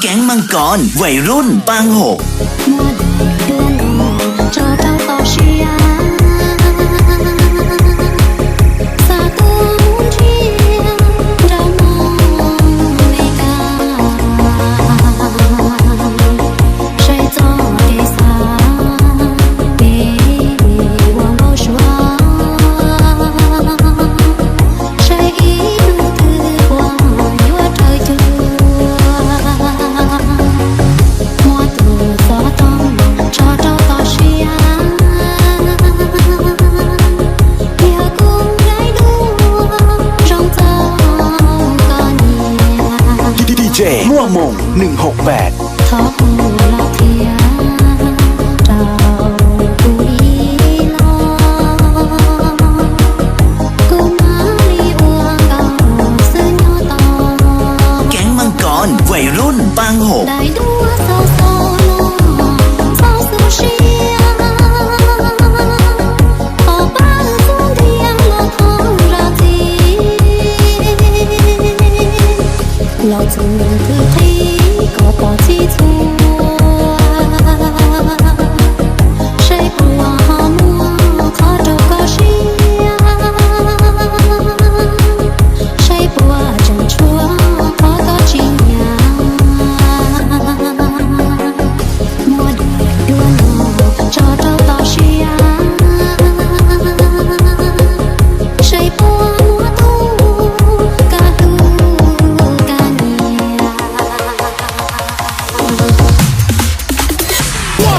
แก๊งมังกรวัยรุ่นบางหกมั่วมง168ท้อหูลาเทียเจ้ากุยลอกูมาลีอัวเก่าซื้อยอต่อแก๊งมังกรวัยรุ่นบางหกได้ดูโซโซโลโซซูชิพอบ้านฟงเทียงโลทองราจีเราจึงคือที่ก็พอที่ทั่วใช่ปัวหอมมัวขอดูก็เชียใช่ปัวจังชัวขอก็จริงยามัวเดือดด้วนจอเจ้าต่อเชียใช่ปัวมัวตู้กาดูกาเนีย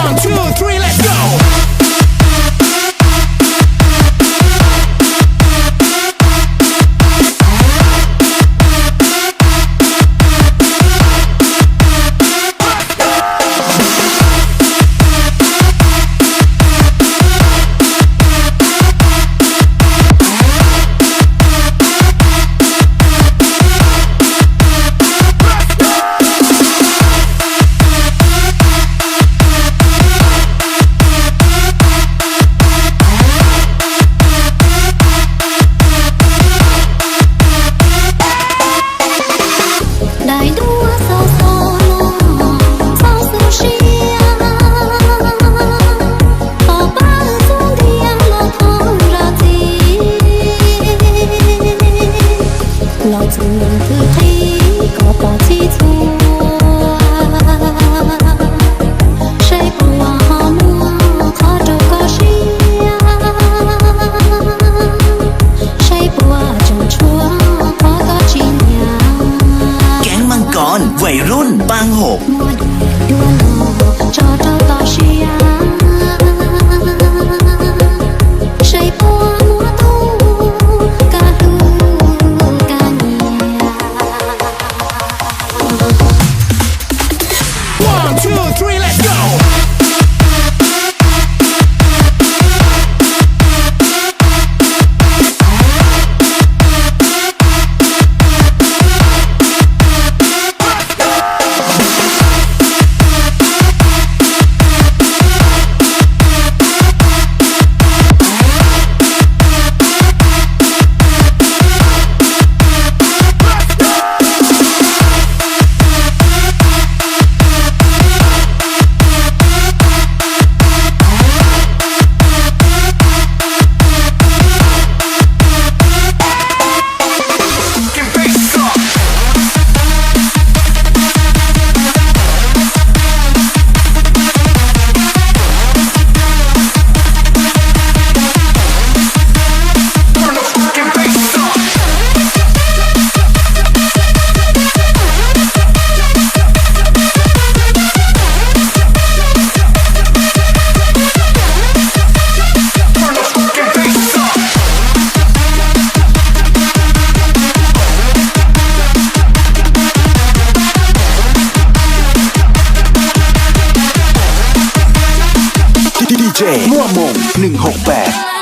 1, 2, 3, let's go!เราจึงคือที่ก็พอที่ทั่วใช่ปัวหอมมัวขอดูก็เชียใช่ปัวจังชัวขอก็จริงยาแก๊งมังกรวัยรุ่นบางหกมัวเดือดด้วนจอเจ้าต่อเชียใช่ปัวมัวตู้กาดูกาเนีย 1, 2, 3, let's go!มั่วมง168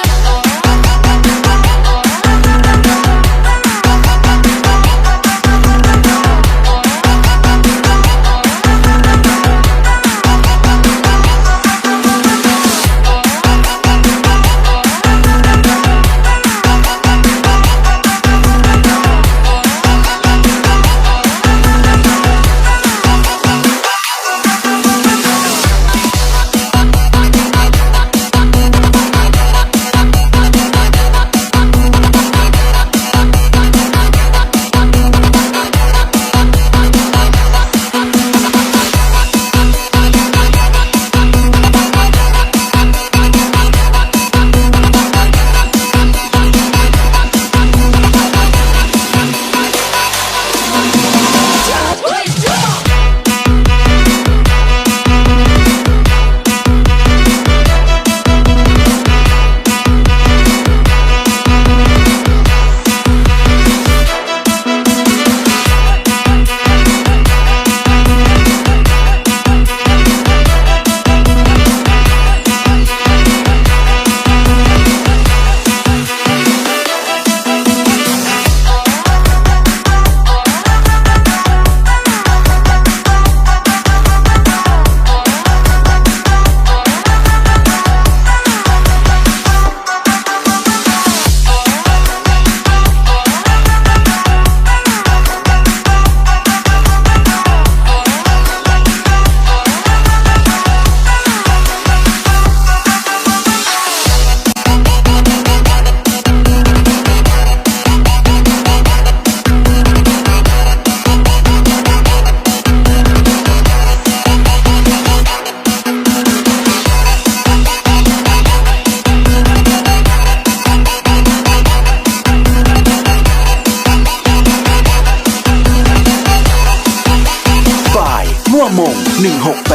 16